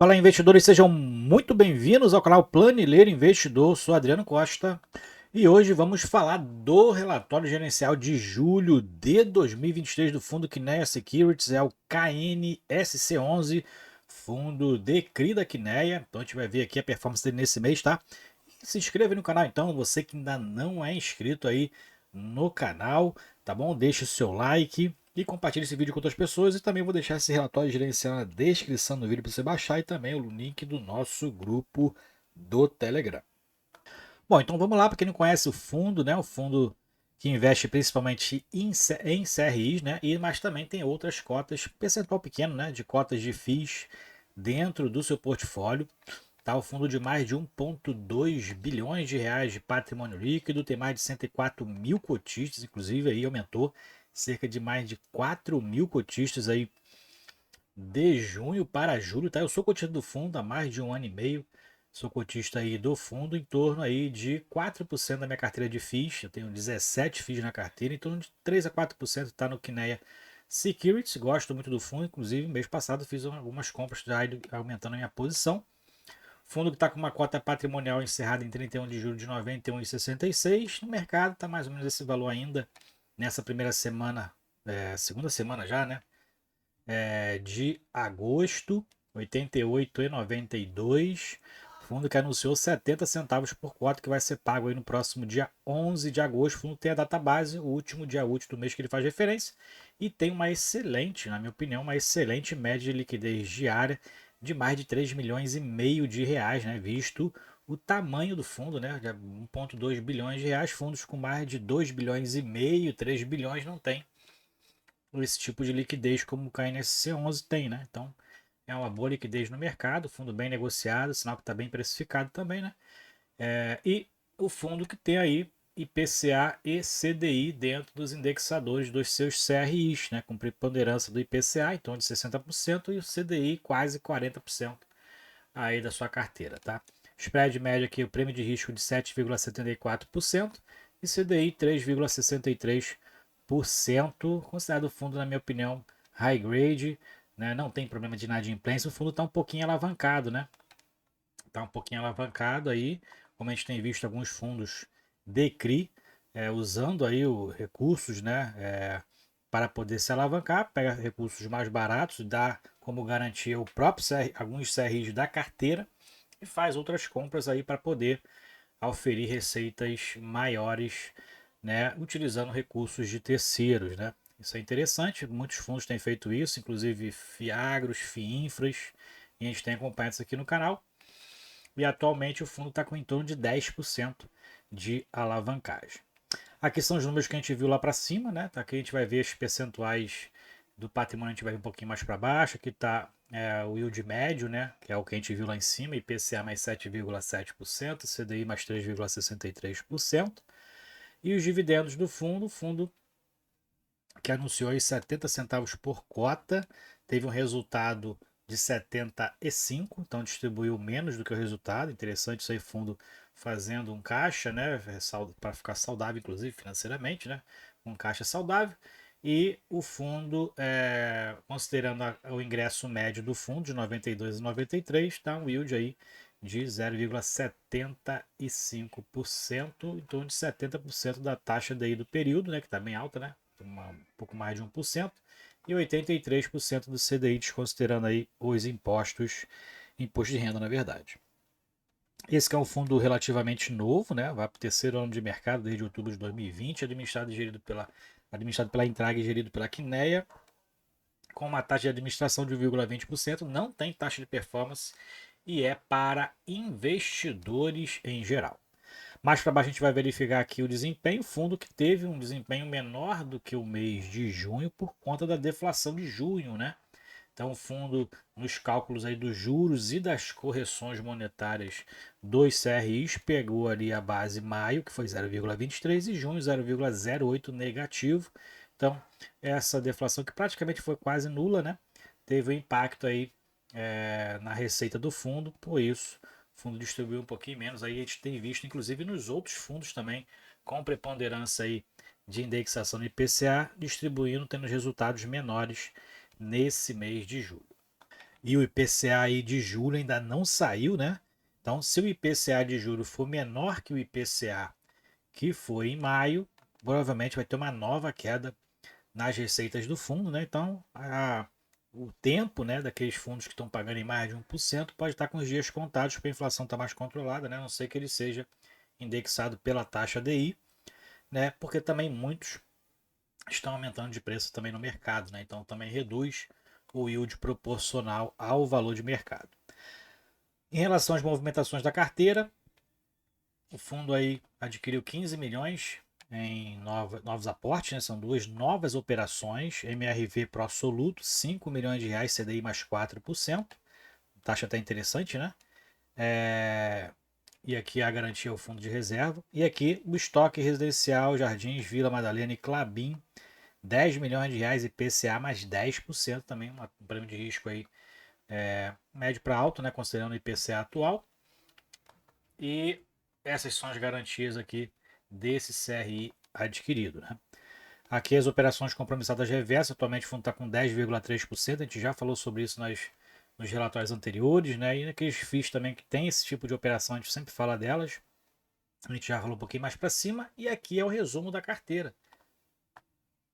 Fala, investidores, sejam muito bem-vindos ao canal Planileiro Investidor. Sou Adriano Costa e hoje vamos falar do relatório gerencial de julho de 2023 do fundo Kinea Securities, é o KNSC11, fundo de CRI da Kinea. Então a gente vai ver aqui a performance dele nesse mês, tá? E se inscreva no canal então, você que ainda não é inscrito aí no canal, tá bom? Deixe o seu like e compartilhe esse vídeo com outras pessoas. E também vou deixar esse relatório gerencial na descrição do vídeo para você baixar e também o link do nosso grupo do Telegram. Bom, então vamos lá, para quem não conhece o fundo, né? O fundo que investe principalmente em CRIs, né? Mas também tem outras cotas, percentual pequeno, né? De cotas de FIIs dentro do seu portfólio. Tá, o fundo de mais de 1,2 bilhões de reais de patrimônio líquido, tem mais de 104 mil cotistas, inclusive aí aumentou cerca de mais de 4 mil cotistas aí de junho para julho, tá? Eu sou cotista do fundo há mais de um ano e meio, sou cotista aí do fundo em torno aí de 4% da minha carteira de FIIs, eu tenho 17 FIIs na carteira, em torno de 3 a 4% está no Kinea Securities, gosto muito do fundo, inclusive mês passado fiz algumas compras já aumentando a minha posição. Fundo que está com uma cota patrimonial encerrada em 31 de julho de 91,66. No mercado está mais ou menos esse valor ainda nessa primeira semana, segunda semana já, né? De agosto, 88,92. Fundo que anunciou 70 centavos por cota, que vai ser pago aí no próximo dia 11 de agosto. O fundo tem a data base, o último dia útil do mês que ele faz referência. E tem uma excelente, na minha opinião, uma excelente média de liquidez diária de mais de 3 milhões e meio de reais, né? Visto o tamanho do fundo, né? De 1,2 bilhões de reais. Fundos com mais de 2 bilhões e meio, 3 bilhões não tem esse tipo de liquidez como o KNSC11 tem, né? Então é uma boa liquidez no mercado, fundo bem negociado, sinal que está bem precificado também, né? E o fundo que tem aí IPCA e CDI dentro dos indexadores dos seus CRIs, né? Com preponderância do IPCA, em torno de 60%, e o CDI quase 40% aí da sua carteira, tá? Spread médio aqui, o prêmio de risco de 7,74% e CDI 3,63%, considerado o fundo, na minha opinião, high grade, né? Não tem problema de inadimplência, o fundo está um pouquinho alavancado, né? Está um pouquinho alavancado aí, como a gente tem visto alguns fundos de CRI usando aí os recursos, né? Para poder se alavancar, pega recursos mais baratos, dá como garantia o próprio alguns CRIs da carteira e faz outras compras aí para poder oferir receitas maiores, né, utilizando recursos de terceiros, né? Isso é interessante, muitos fundos têm feito isso, inclusive Fiagros, Fiinfras, e a gente tem acompanhado isso aqui no canal. E atualmente o fundo está com em torno de 10% de alavancagem. Aqui são os números que a gente viu lá para cima, né? Aqui a gente vai ver os percentuais do patrimônio, a gente vai ver um pouquinho mais para baixo. Aqui está o yield médio, né? Que é o que a gente viu lá em cima, IPCA mais 7,7%, CDI mais 3,63%. E os dividendos do fundo, o fundo que anunciou aí 70 centavos por cota, teve um resultado de 75, então distribuiu menos do que o resultado. Interessante isso aí, fundo fazendo um caixa, né, para ficar saudável, inclusive financeiramente, né, um caixa saudável. E o fundo, considerando o ingresso médio do fundo de 92 a 93, está um yield aí de 0,75%, em torno de 70% da taxa daí do período, né, que está bem alta, né, um pouco mais de 1%, e 83% do CDI, desconsiderando aí os impostos, imposto de renda, na verdade. Esse que é um fundo relativamente novo, né? Vai para o terceiro ano de mercado desde outubro de 2020, administrado pela Intrag e gerido pela Kinea, com uma taxa de administração de 1,20%, não tem taxa de performance e é para investidores em geral. Mais para baixo a gente vai verificar aqui o desempenho, fundo que teve um desempenho menor do que o mês de junho por conta da deflação de junho, né? Então o fundo nos cálculos aí dos juros e das correções monetárias dos CRIs pegou ali a base maio, que foi 0,23 e junho 0,08 negativo. Então essa deflação que praticamente foi quase nula, né? Teve um impacto aí na receita do fundo, por isso o fundo distribuiu um pouquinho menos. Aí a gente tem visto, inclusive nos outros fundos também, com preponderância aí de indexação do IPCA, distribuindo, tendo resultados menores nesse mês de julho. E o IPCA aí de julho ainda não saiu, né? Então, se o IPCA de julho for menor que o IPCA que foi em maio, provavelmente vai ter uma nova queda nas receitas do fundo, né? Então, o tempo, né, daqueles fundos que estão pagando em mais de 1% pode estar com os dias contados para a inflação estar mais controlada, né? A não ser que ele seja indexado pela taxa DI, né? Porque também muitos estão aumentando de preço também no mercado, né? Então também reduz o yield proporcional ao valor de mercado. Em relação às movimentações da carteira, o fundo aí adquiriu 15 milhões em novos aportes, né? São duas novas operações, MRV Pro Soluto, 5 milhões de reais, CDI mais 4%, taxa até interessante, né? E aqui a garantia é o fundo de reserva. E aqui o estoque residencial Jardins, Vila Madalena e Clabin, 10 milhões de reais IPCA mais 10%, também um prêmio de risco aí médio para alto, né? Considerando o IPCA atual. E essas são as garantias aqui desse CRI adquirido, né? Aqui as operações compromissadas reversas, atualmente o fundo está com 10,3%, a gente já falou sobre isso nos relatórios anteriores, né? E naqueles FIIs também que tem esse tipo de operação, a gente sempre fala delas. A gente já falou um pouquinho mais para cima, e aqui é o resumo da carteira.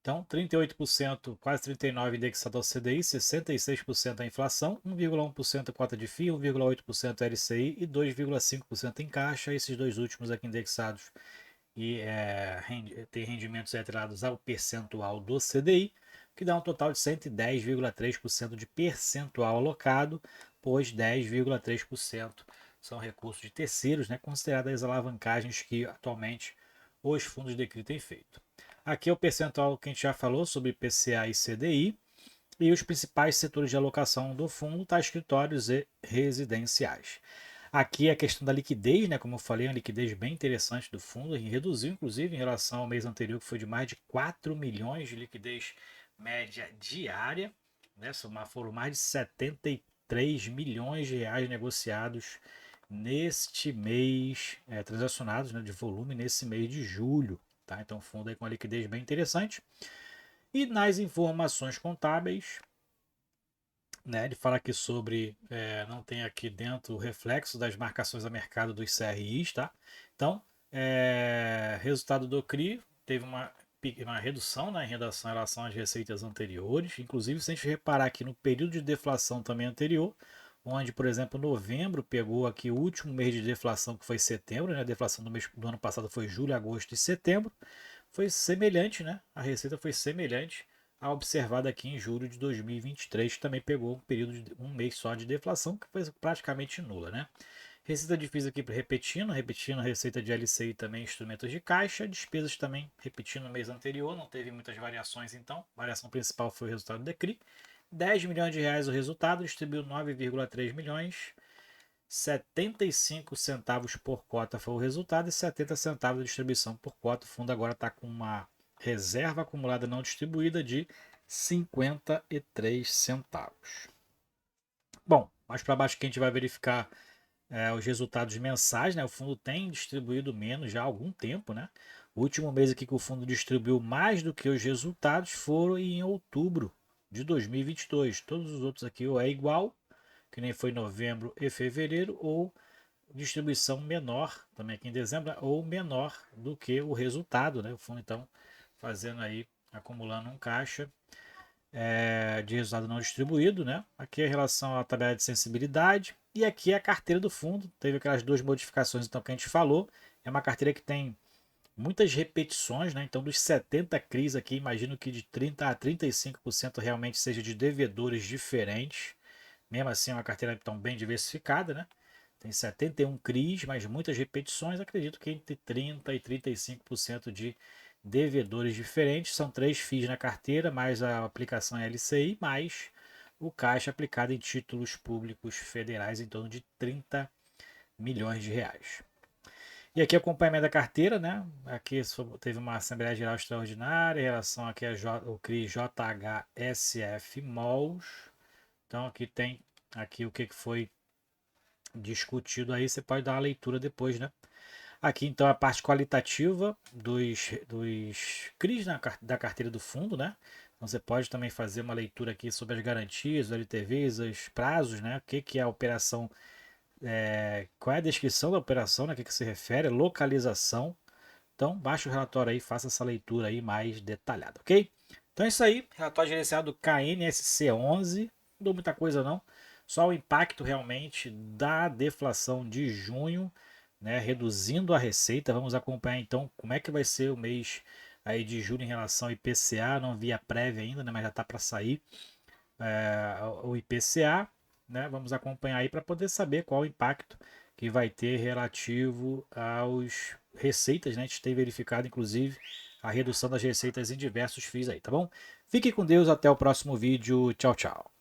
Então, 38%, quase 39% indexado ao CDI, 66% a inflação, 1,1% a cota de FII, 1,8% LCI e 2,5% em caixa. Esses dois últimos aqui indexados e tem rendimentos atrelados ao percentual do CDI, que dá um total de 110,3% de percentual alocado, pois 10,3% são recursos de terceiros, né, consideradas as alavancagens que atualmente os fundos de CRI têm feito. Aqui é o percentual que a gente já falou sobre PCA e CDI, e os principais setores de alocação do fundo tá escritórios e residenciais. Aqui a questão da liquidez, né? Como eu falei, uma liquidez bem interessante do fundo, e reduziu inclusive em relação ao mês anterior, que foi de mais de 4 milhões de liquidez média diária, né? Foram mais de 73 milhões de reais negociados neste mês, transacionados, né, de volume nesse mês de julho. Tá? Então, fundo aí com uma liquidez bem interessante. E nas informações contábeis, né, ele fala aqui sobre, não tem aqui dentro o reflexo das marcações a mercado dos CRIs, tá? Então, resultado do CRI teve uma redução, né, em relação às receitas anteriores. Inclusive, se a gente reparar aqui no período de deflação também anterior, onde, por exemplo, novembro pegou aqui o último mês de deflação, que foi setembro, né? A deflação do ano passado foi julho, agosto e setembro. Foi semelhante, né? A receita foi semelhante à observada aqui em julho de 2023, que também pegou um período de um mês só de deflação, que foi praticamente nula, né? Receita de FIIs aqui repetindo a receita de LCI também, instrumentos de caixa, despesas também repetindo no mês anterior, não teve muitas variações então, a variação principal foi o resultado do DECRI, 10 milhões de reais o resultado, distribuiu 9,3 milhões, 75 centavos por cota foi o resultado e 70 centavos de distribuição por cota. O fundo agora está com uma reserva acumulada não distribuída de 53 centavos. Bom, mais para baixo que a gente vai verificar os resultados mensais, né? O fundo tem distribuído menos já há algum tempo, né? O último mês aqui que o fundo distribuiu mais do que os resultados foram em outubro de 2022. Todos os outros aqui ou é igual, que nem foi novembro e fevereiro, ou distribuição menor, também aqui em dezembro, ou menor do que o resultado, né? O fundo então fazendo aí, acumulando um caixa de resultado não distribuído, né? Aqui é em relação à tabela de sensibilidade e aqui é a carteira do fundo. Teve aquelas duas modificações então que a gente falou. É uma carteira que tem muitas repetições, né? Então dos 70 CRIs aqui, imagino que de 30 a 35% realmente seja de devedores diferentes. Mesmo assim, é uma carteira então bem diversificada, né? Tem 71 CRIs, mas muitas repetições. Acredito que entre 30% e 35% de devedores diferentes. São 3 FIIs na carteira, mais a aplicação LCI, mais o caixa aplicado em títulos públicos federais em torno de 30 milhões de reais. E aqui acompanhamento da carteira, né? Aqui teve uma Assembleia Geral Extraordinária em relação aqui ao CRI JHSF MOLS. Então aqui tem aqui o que foi discutido aí, você pode dar uma leitura depois, né? Aqui então a parte qualitativa dos CRIs da carteira do fundo, né? Então você pode também fazer uma leitura aqui sobre as garantias, os LTVs, os prazos, né? O que, que é a operação, qual é a descrição da operação, né? O que, que se refere, localização. Então baixa o relatório aí, faça essa leitura aí mais detalhada, ok? Então é isso aí, relatório gerenciado KNSC11, não deu muita coisa não, só o impacto realmente da deflação de junho, né, reduzindo a receita. Vamos acompanhar então como é que vai ser o mês aí de julho em relação ao IPCA, não vi a prévia ainda, né, mas já está para sair o IPCA, né? Vamos acompanhar aí para poder saber qual o impacto que vai ter relativo aos receitas, né? A gente tem verificado inclusive a redução das receitas em diversos FIIs aí, tá bom? Fique com Deus, até o próximo vídeo. Tchau, tchau.